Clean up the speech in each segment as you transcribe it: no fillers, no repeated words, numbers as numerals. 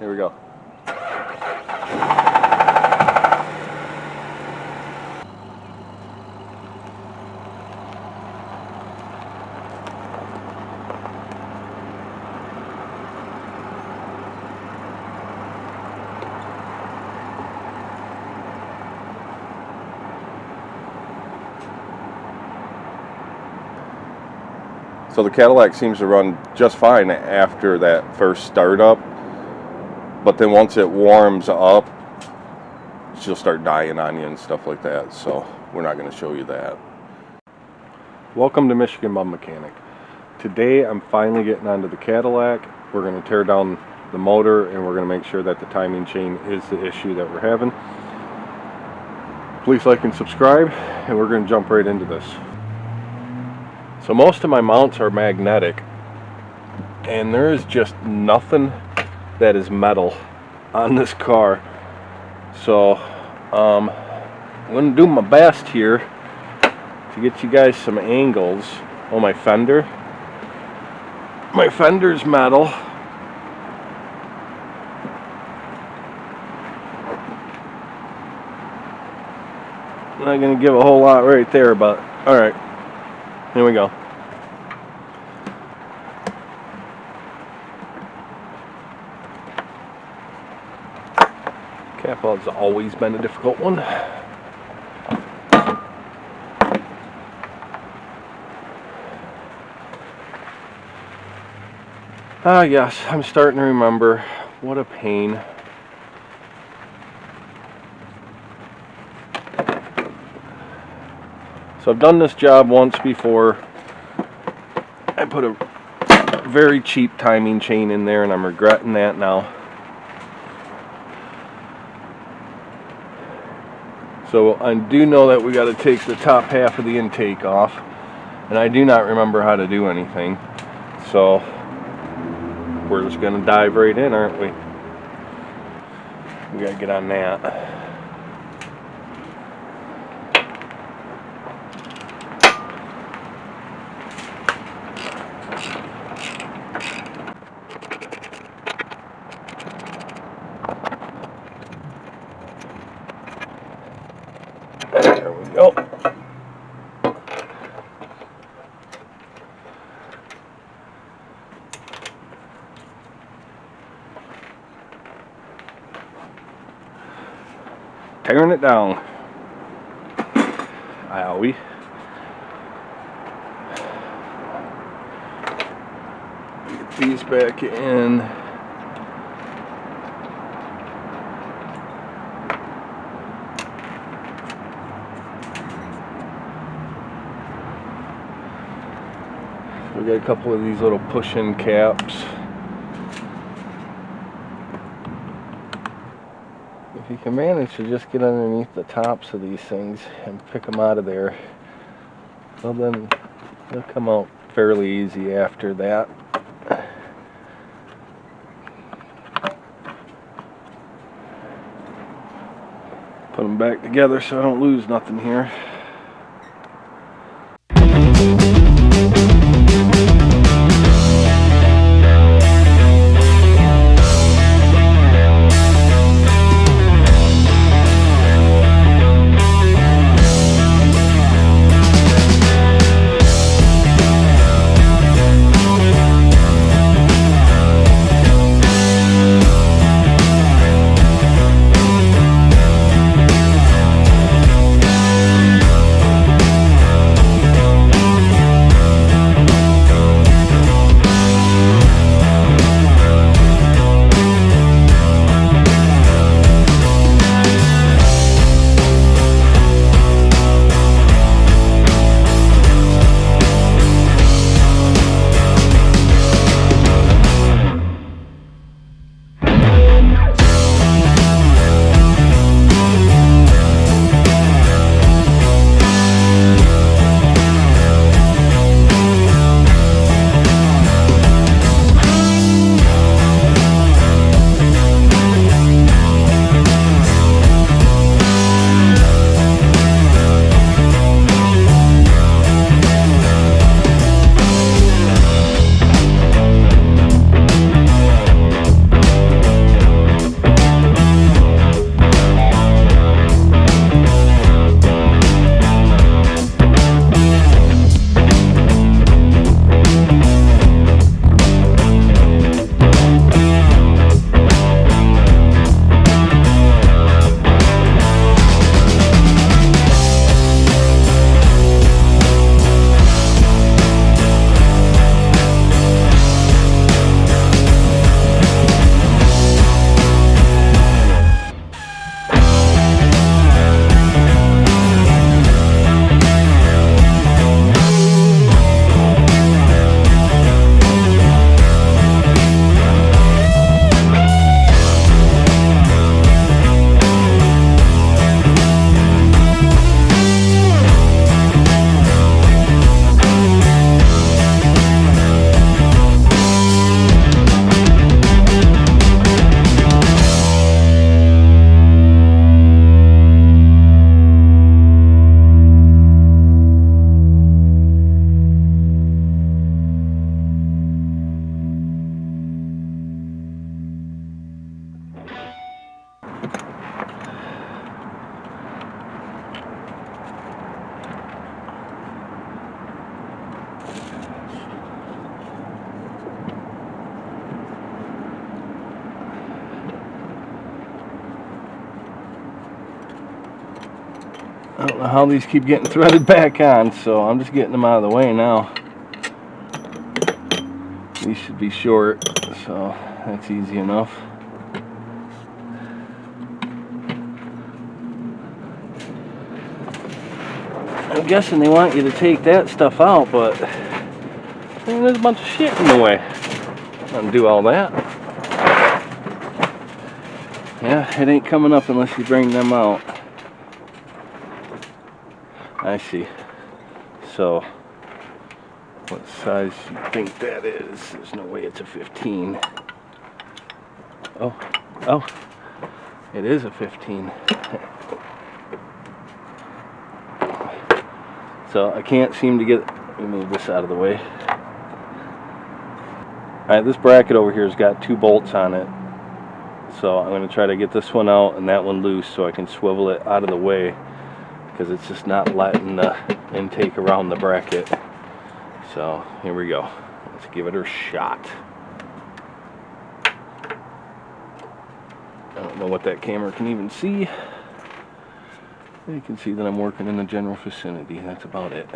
Here we go. So the Cadillac seems to run just fine after that first startup, but then once it warms up, she'll start dying on you and stuff like that, so we're not going to show you that. Welcome to Michigan Bum Mechanic. Today I'm finally getting onto the Cadillac. We're going to tear down the motor and we're going to make sure that the timing chain is the issue that we're having. Please like and subscribe, and we're going to jump right into this. So most of my mounts are magnetic, and there is just nothing that is metal on this car. So I'm going to do my best here to get you guys some angles. Oh, my fender's metal. I'm not going to give a whole lot right there, but alright, here we go. Capital has always been a difficult one. Ah, yes, I'm starting to remember. What a pain. So I've done this job once before. I put a very cheap timing chain in there and I'm regretting that now. So I do know that we got to take the top half of the intake off, and I do not remember how to do anything. So we're just going to dive right in, aren't we? We got to get on that. There we go. Tearing it down. Owie. Get these back in. We got a couple of these little push-in caps. If you can manage to just get underneath the tops of these things and pick them out of there, well then they'll come out fairly easy after that. Put them back together so I don't lose nothing here. I don't know how these keep getting threaded back on, so I'm just getting them out of the way now. These should be short, so that's easy enough. I'm guessing they want you to take that stuff out, but there's a bunch of shit in the way. Undo all that. Yeah, it ain't coming up unless you bring them out. I see. So, what size you think that is? There's no way it's a 15. Oh, it is a 15. So I can't seem to get, let me move this out of the way. Alright, this bracket over here has got 2 bolts on it. So I'm going to try to get this one out and that one loose so I can swivel it out of the way, because it's just not letting the intake around the bracket. So here we go. Let's give it a shot. I don't know what that camera can even see. You can see that I'm working in the general vicinity. That's about it.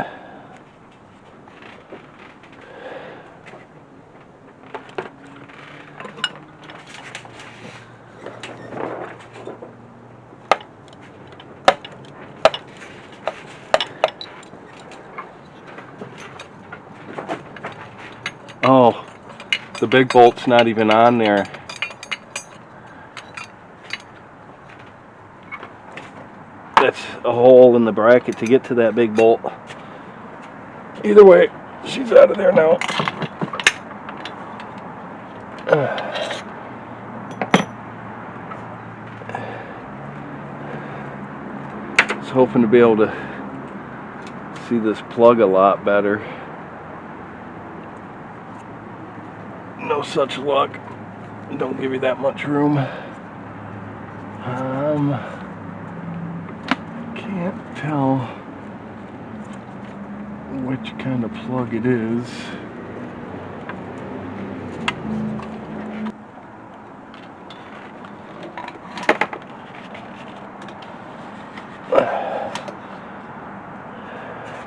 Oh, the big bolt's not even on there. That's a hole in the bracket to get to that big bolt. Either way, she's out of there now. I was hoping to be able to see this plug a lot better. No such luck. Don't give you that much room. Can't tell which kind of plug it is.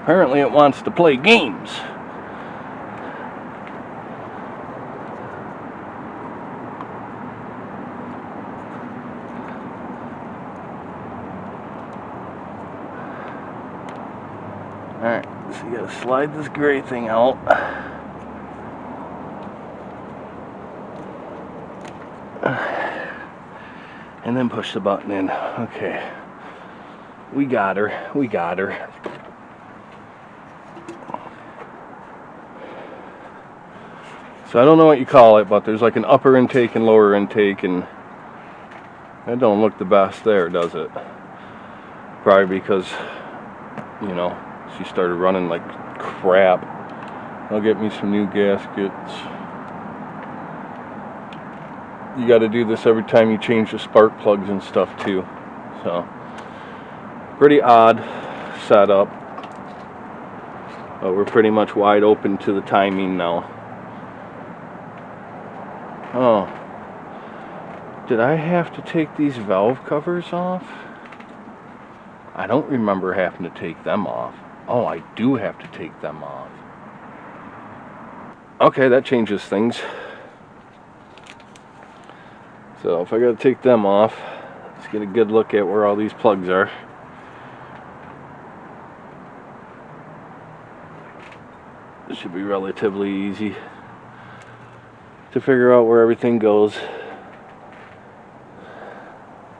Apparently it wants to play games. Alright, so you gotta slide this gray thing out. And then push the button in. Okay. We got her. We got her. So I don't know what you call it, but there's like an upper intake and lower intake, and that don't look the best there, does it? Probably because, you know, she started running like crap. I'll get me some new gaskets. You got to do this every time you change the spark plugs and stuff too. So, pretty odd setup. But we're pretty much wide open to the timing now. Oh, did I have to take these valve covers off? I don't remember having to take them off. Oh, I do have to take them off. Okay, that changes things. So if I gotta take them off, let's get a good look at where all these plugs are. This should be relatively easy to figure out where everything goes.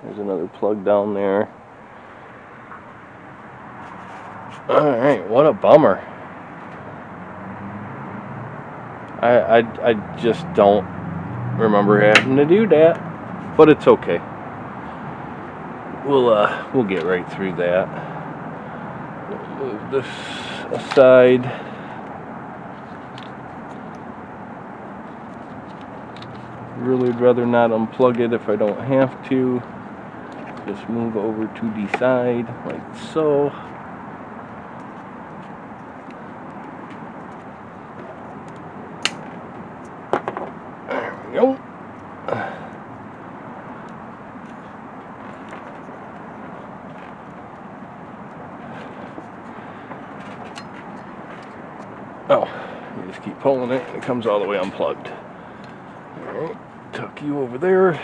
There's another plug down there. Alright, what a bummer. I just don't remember having to do that, but it's okay. We'll get right through that. Move this aside. Really would rather not unplug it if I don't have to. Just move over to the side like so. There we go. Oh, you just keep pulling it and it comes all the way unplugged. Alright, tuck you over there.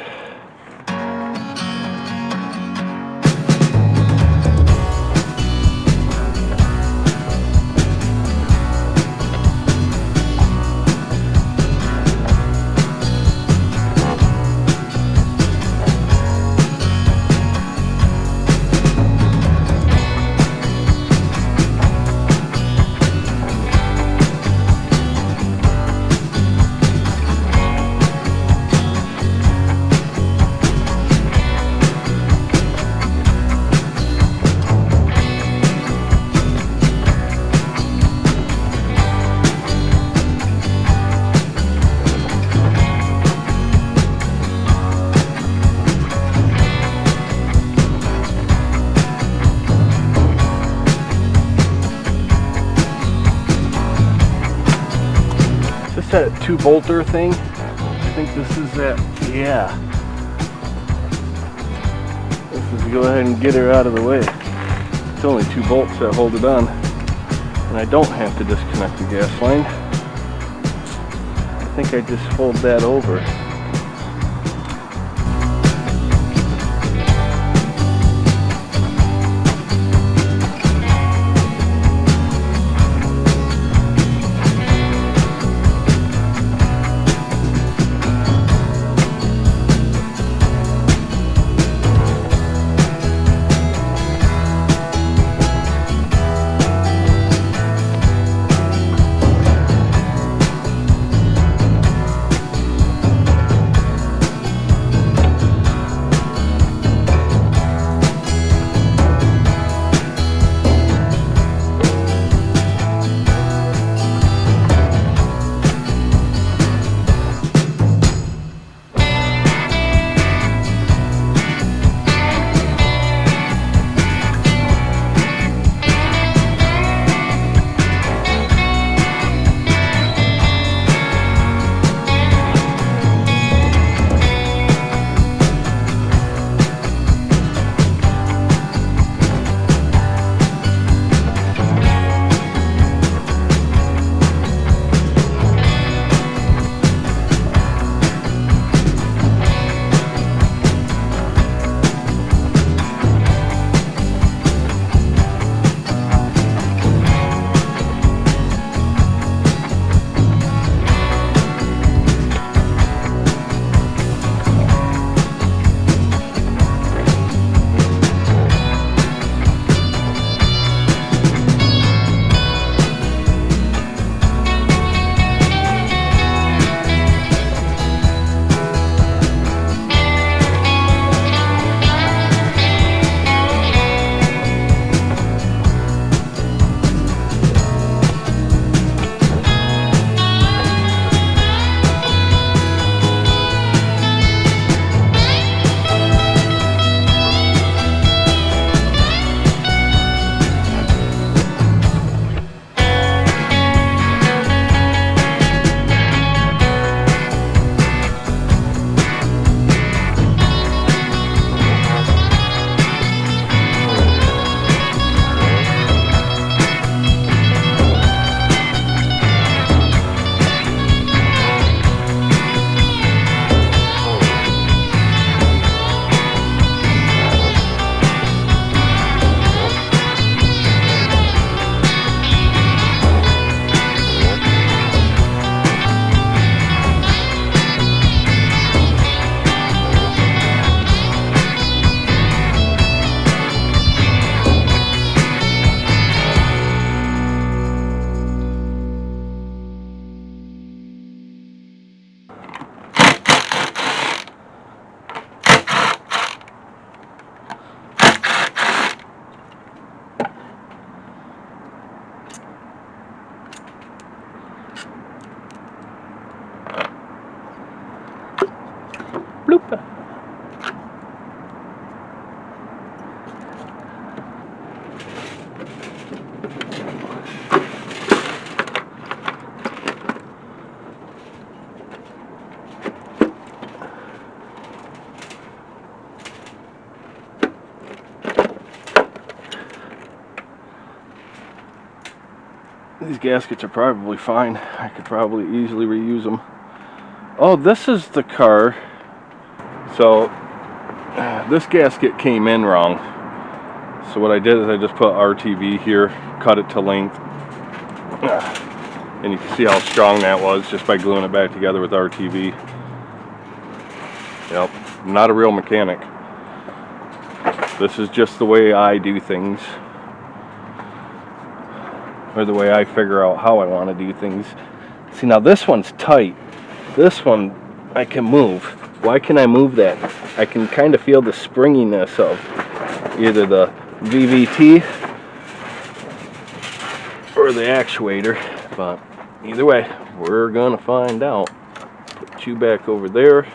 That 2-bolter thing. I think this is that. Yeah. This is to go ahead and get her out of the way. It's only 2 bolts that hold it on, and I don't have to disconnect the gas line. I think I just fold that over. Bloop. These gaskets are probably fine. I could probably easily reuse them. Oh, this is the car. So this gasket came in wrong. So what I did is I just put RTV here, cut it to length. And you can see how strong that was just by gluing it back together with RTV. Yep, I'm not a real mechanic. This is just the way I do things. Or the way I figure out how I want to do things. See, now this one's tight. This one I can move. Why can I move that? I can kind of feel the springiness of either the VVT or the actuator. But either way, we're gonna find out. Put you back over there.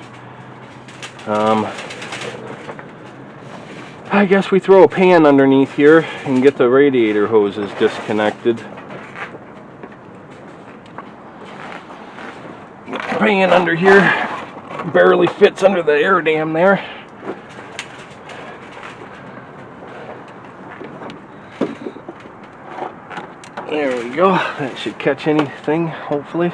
I guess we throw a pan underneath here and get the radiator hoses disconnected. Pan under here barely fits under the air dam there. There we go. That should catch anything, hopefully.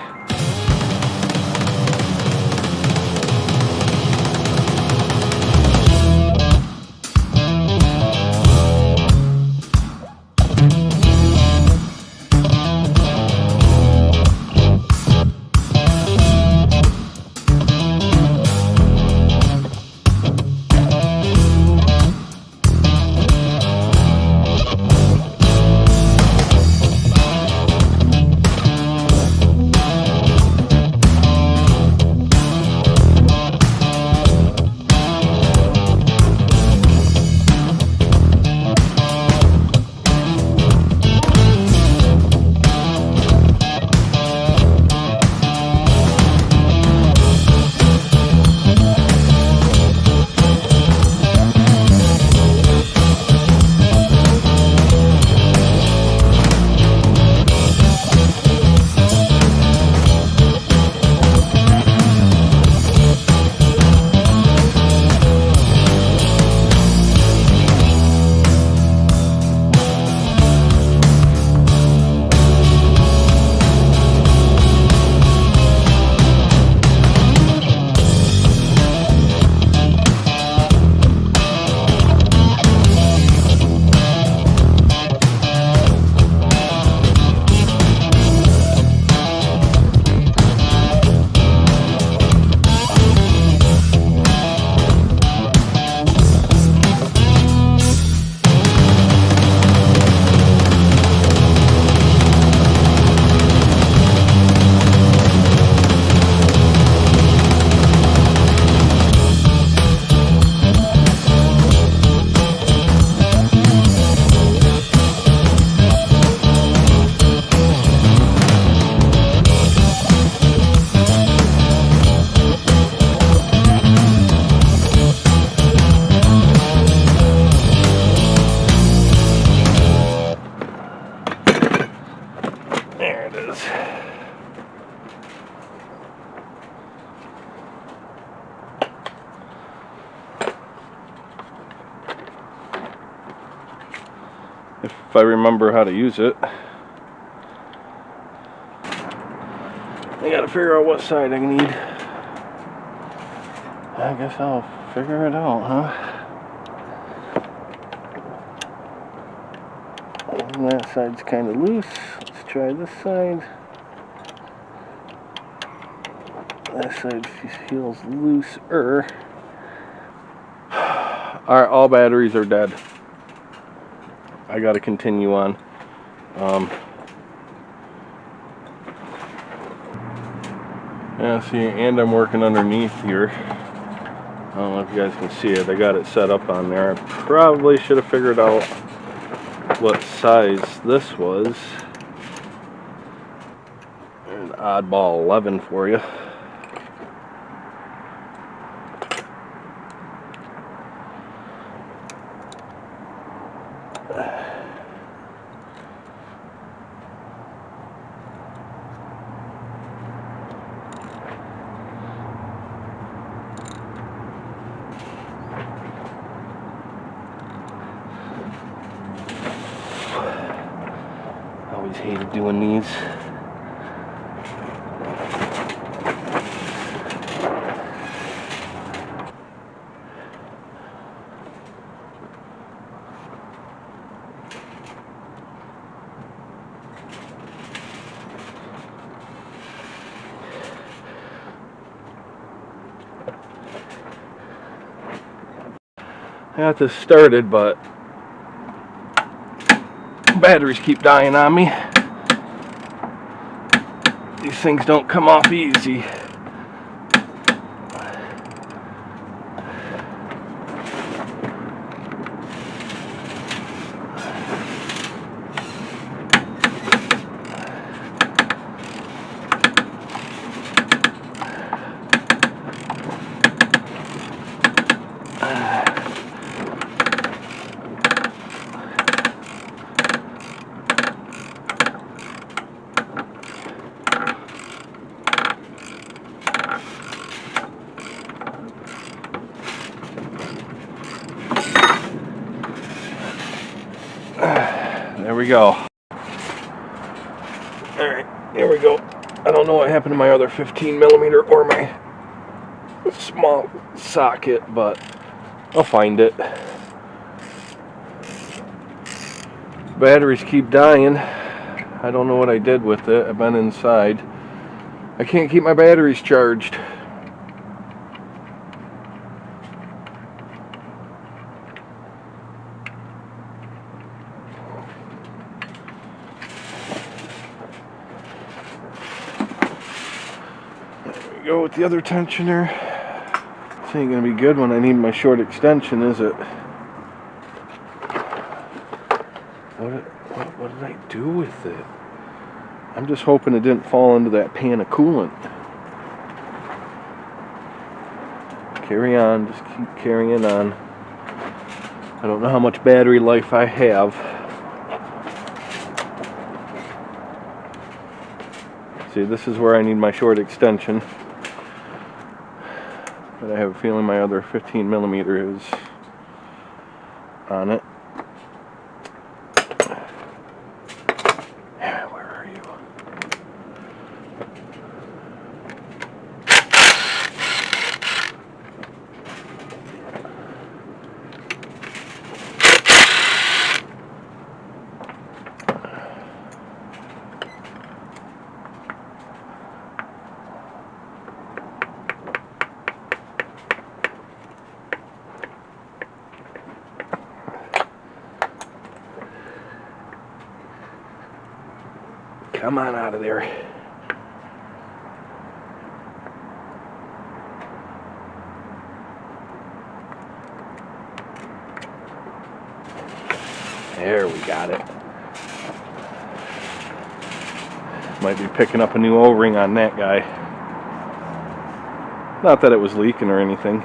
There it is. If I remember how to use it. I gotta figure out what side I need. I guess I'll figure it out, huh? And that side's kind of loose. Let's try this side. That side feels looser. Alright, all batteries are dead. I gotta continue on. Yeah, see, and I'm working underneath here. I don't know if you guys can see it. I got it set up on there. I probably should have figured out what size this was. There's an oddball 11 for you. Always hated doing these. I got this started, but batteries keep dying on me. These things don't come off easy. There we go. Alright, here we go. I don't know what happened to my other 15mm or my small socket, but I'll find it. Batteries keep dying. I don't know what I did with it. I've been inside. I can't keep my batteries charged. Go with the other tensioner. This ain't gonna be good when I need my short extension, is it? What did I do with it? I'm just hoping it didn't fall into that pan of coolant. Carry on, just keep carrying on. I don't know how much battery life I have. See, this is where I need my short extension. But I have a feeling my other 15mm is on it. Where are you? Come on out of there. There, we got it. Might be picking up a new O-ring on that guy. Not that it was leaking or anything.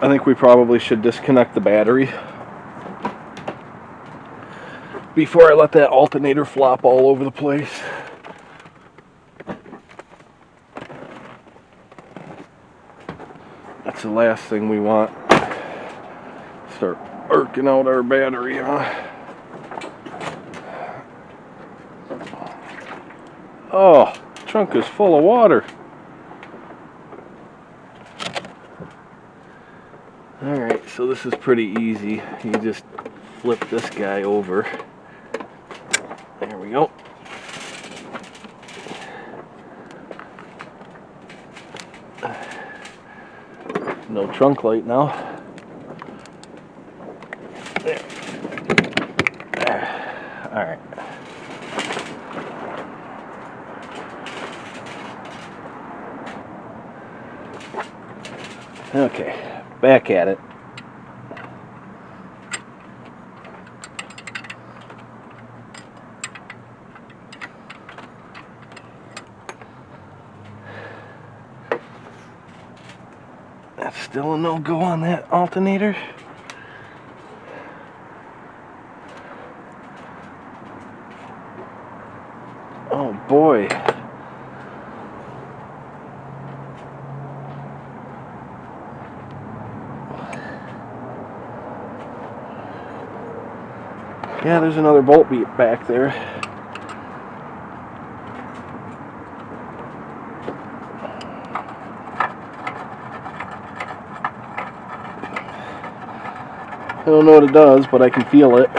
I think we probably should disconnect the battery before I let that alternator flop all over the place. That's the last thing we want. Start irking out our battery, huh? Oh, the trunk is full of water. Alright, so this is pretty easy. You just flip this guy over. There we go. No trunk light now. There. Alright. Okay, back at it. That's still a no-go on that alternator. Oh boy. Yeah, there's another bolt beat back there. I don't know what it does, but I can feel it.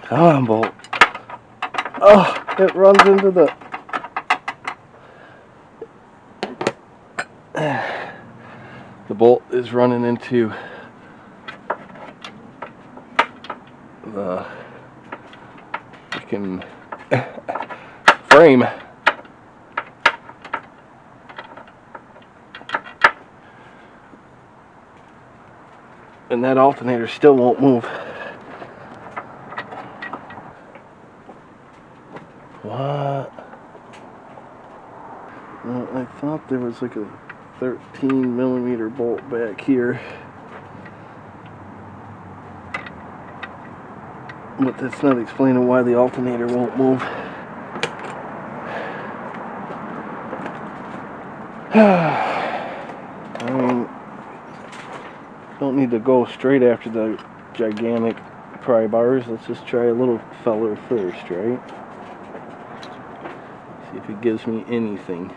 Come on, bolt. Oh, it runs into the... The bolt is running into the freaking frame. And that alternator still won't move. What? Well, I thought there was like a 13mm bolt back here. But that's not explaining why the alternator won't move. I mean, don't need to go straight after the gigantic pry bars. Let's just try a little feller first, right? See if it gives me anything.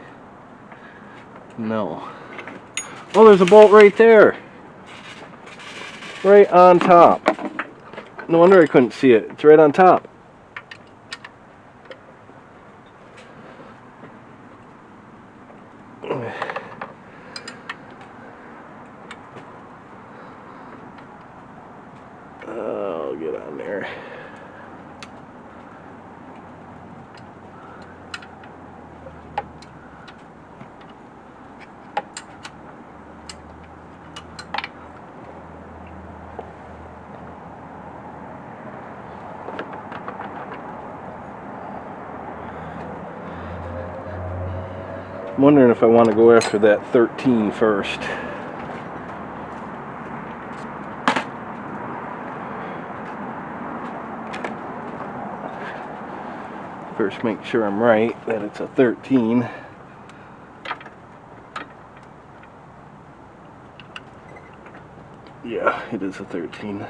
No. Oh, there's a bolt right there. Right on top. No wonder I couldn't see it. It's right on top. I'll get on there. I'm wondering if I want to go after that 13 first. First, make sure I'm right, that it's a 13. Yeah, it is a 13.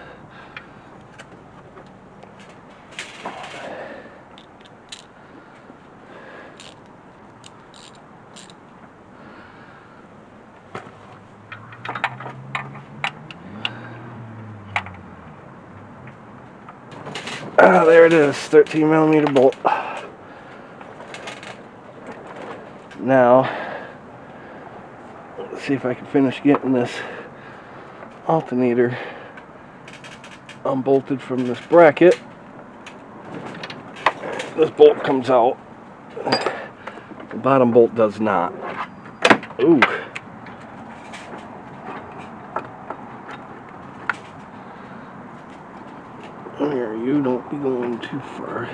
Ah, there it is, 13mm bolt. Now, let's see if I can finish getting this alternator unbolted from this bracket. This bolt comes out. The bottom bolt does not. Ooh. There, you don't be going too far.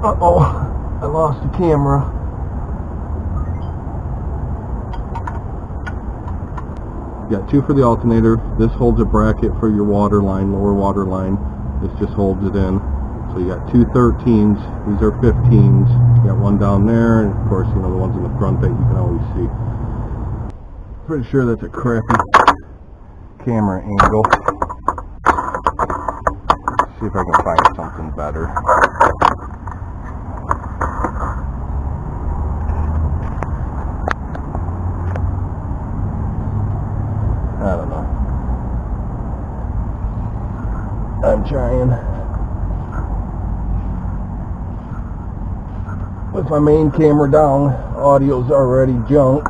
Uh-oh, I lost the camera. You got two for the alternator. This holds a bracket for your water line, lower water line. This just holds it in. So you got two 13s. These are 15s. You got one down there, and of course, you know, the ones in the front that you can always see. Pretty sure that's a crappy camera angle. Let's see if I can find something better. I don't know. I'm trying. With my main camera down, audio's already junk.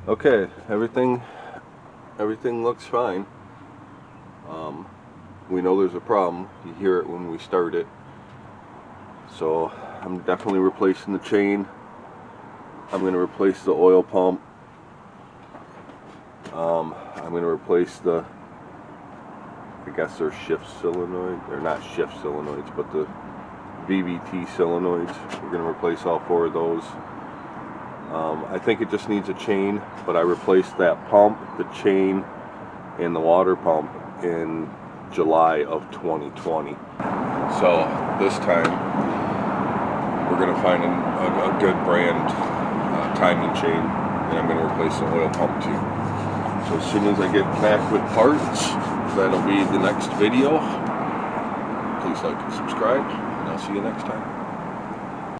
Okay, everything looks fine. We know there's a problem. You hear it when we start it. So I'm definitely replacing the chain. I'm going to replace the oil pump. I'm going to replace the, I guess they're shift solenoid. They're not shift solenoids, but the VVT solenoids. We're going to replace all 4 of those. I think it just needs a chain, but I replaced that pump, the chain, and the water pump in July of 2020. So this time we're going to find a good brand timing chain, and I'm going to replace the oil pump too. So as soon as I get back with parts, that'll be the next video. Please like and subscribe, and I'll see you next time.